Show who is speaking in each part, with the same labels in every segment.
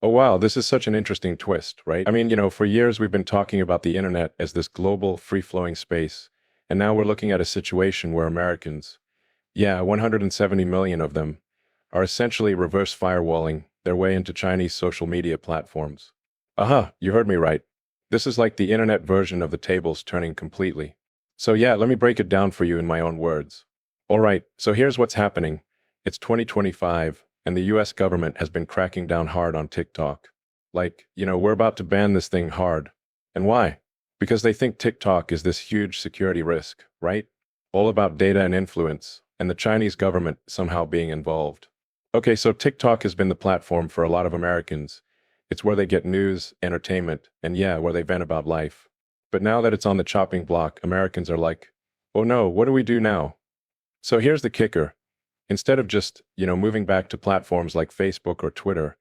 Speaker 1: Oh wow, this is such an interesting twist, right? For years we've been talking about the internet as this global, free-flowing space, and now we're looking at a situation where Americans, yeah, 170 million of them, are essentially reverse firewalling their way into Chinese social media platforms. Aha, you heard me right. This is like the internet version of the tables turning completely. So yeah, let me break it down for you in my own words. All right, so here's what's happening. It's 2025, and the US government has been cracking down hard on TikTok. We're about to ban this thing hard. And why? Because they think TikTok is this huge security risk, right? All about data and influence, and the Chinese government somehow being involved. Okay, so TikTok has been the platform for a lot of Americans. It's where they get news, entertainment, and yeah, where they vent about life. But now that it's on the chopping block, Americans are like, oh no, what do we do now? So here's the kicker. Instead of just, moving back to platforms like Facebook or Twitter,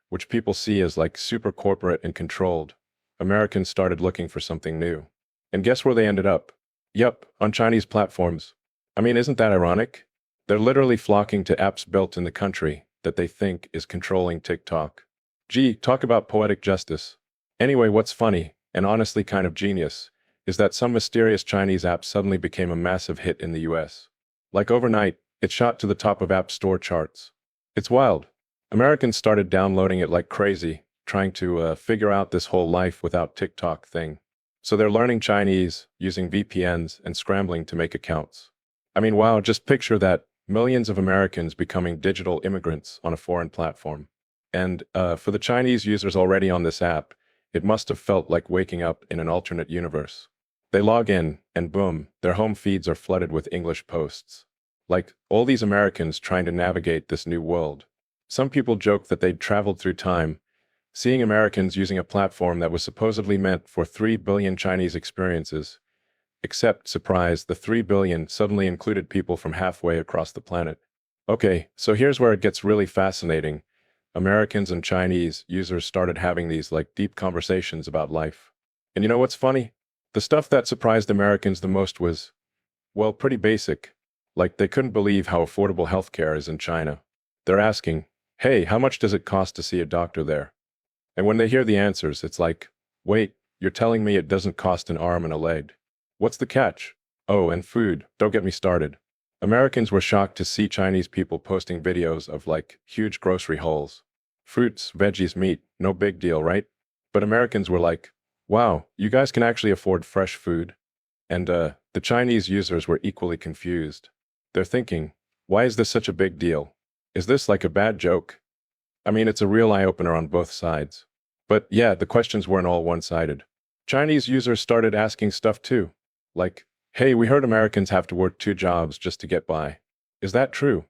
Speaker 1: which people see as like super corporate and controlled, Americans started looking for something new. And guess where they ended up? Yup, on Chinese platforms. Isn't that ironic? They're literally flocking to apps built in the country that they think is controlling TikTok. Gee, talk about poetic justice. Anyway, what's funny, and honestly kind of genius, is that some mysterious Chinese app suddenly became a massive hit in the US. Like overnight, it shot to the top of App Store charts. It's wild. Americans started downloading it like crazy, trying to figure out this whole life without TikTok thing. So they're learning Chinese, using VPNs, and scrambling to make accounts. Wow, just picture that, millions of Americans becoming digital immigrants on a foreign platform. And for the Chinese users already on this app, it must have felt like waking up in an alternate universe. They log in, and boom, their home feeds are flooded with English posts. Like, all these Americans trying to navigate this new world. Some people joke that they'd traveled through time, seeing Americans using a platform that was supposedly meant for 3 billion Chinese experiences. Except, surprise, the 3 billion suddenly included people from halfway across the planet. Okay, so here's where it gets really fascinating. Americans and Chinese users started having these deep conversations about life. And you know what's funny? The stuff that surprised Americans the most was, well, pretty basic. Like they couldn't believe how affordable healthcare is in China. They're asking, hey, how much does it cost to see a doctor there? And when they hear the answers, it's like, wait, you're telling me it doesn't cost an arm and a leg? What's the catch? Oh, and food, don't get me started. Americans were shocked to see Chinese people posting videos of huge grocery hauls. Fruits, veggies, meat, no big deal, right? But Americans were like, wow, you guys can actually afford fresh food? And the Chinese users were equally confused. They're thinking, why is this such a big deal? Is this like a bad joke? It's a real eye-opener on both sides. But yeah, the questions weren't all one-sided. Chinese users started asking stuff too. Like, hey, we heard Americans have to work 2 jobs just to get by. Is that true?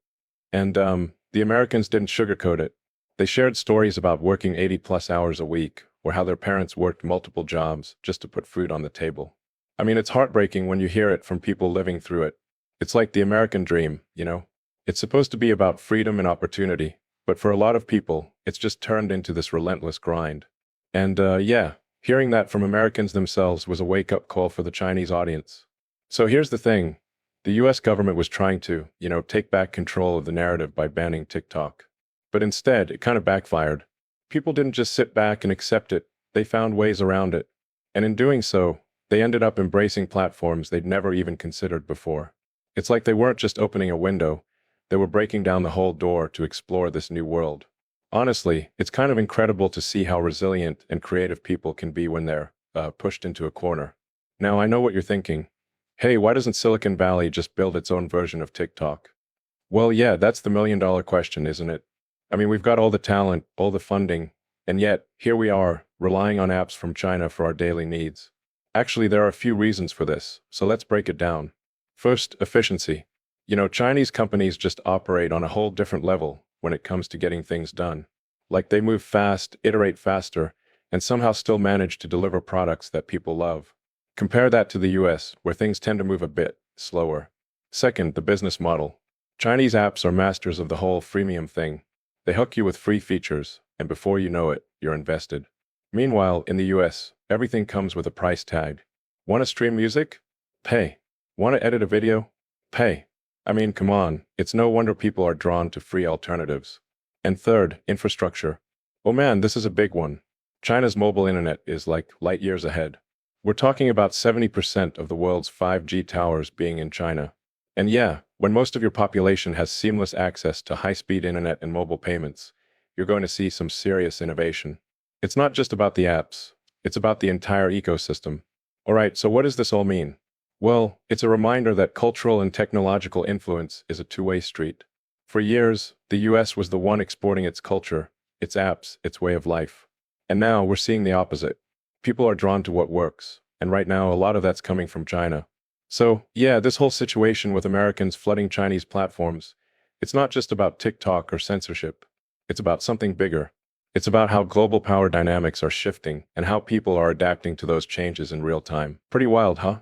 Speaker 1: And the Americans didn't sugarcoat it. They shared stories about working 80+ hours a week, or how their parents worked multiple jobs just to put food on the table. It's heartbreaking when you hear it from people living through it. It's like the American dream, you know? It's supposed to be about freedom and opportunity, but for a lot of people, it's just turned into this relentless grind. And yeah, hearing that from Americans themselves was a wake-up call for the Chinese audience. So here's the thing. The US government was trying to, take back control of the narrative by banning TikTok. But instead, it kind of backfired. People didn't just sit back and accept it, they found ways around it. And in doing so, they ended up embracing platforms they'd never even considered before. It's like they weren't just opening a window, they were breaking down the whole door to explore this new world. Honestly, it's kind of incredible to see how resilient and creative people can be when they're pushed into a corner. Now, I know what you're thinking. Hey, why doesn't Silicon Valley just build its own version of TikTok? Well, yeah, that's the million-dollar question, isn't it? We've got all the talent, all the funding, and yet, here we are, relying on apps from China for our daily needs. Actually, there are a few reasons for this, so let's break it down. First, efficiency. Chinese companies just operate on a whole different level when it comes to getting things done. Like they move fast, iterate faster, and somehow still manage to deliver products that people love. Compare that to the US, where things tend to move a bit slower. Second, the business model. Chinese apps are masters of the whole freemium thing. They hook you with free features, and before you know it, you're invested. Meanwhile, in the US, everything comes with a price tag. Want to stream music? Pay. Want to edit a video? Pay. Come on, it's no wonder people are drawn to free alternatives. And third, infrastructure. Oh man, this is a big one. China's mobile internet is like light years ahead. We're talking about 70% of the world's 5G towers being in China. And yeah, when most of your population has seamless access to high-speed internet and mobile payments, you're going to see some serious innovation. It's not just about the apps, it's about the entire ecosystem. All right, so what does this all mean? Well, it's a reminder that cultural and technological influence is a two-way street. For years, the US was the one exporting its culture, its apps, its way of life. And now we're seeing the opposite. People are drawn to what works, and right now a lot of that's coming from China. So, yeah, this whole situation with Americans flooding Chinese platforms, it's not just about TikTok or censorship. It's about something bigger. It's about how global power dynamics are shifting and how people are adapting to those changes in real time. Pretty wild, huh?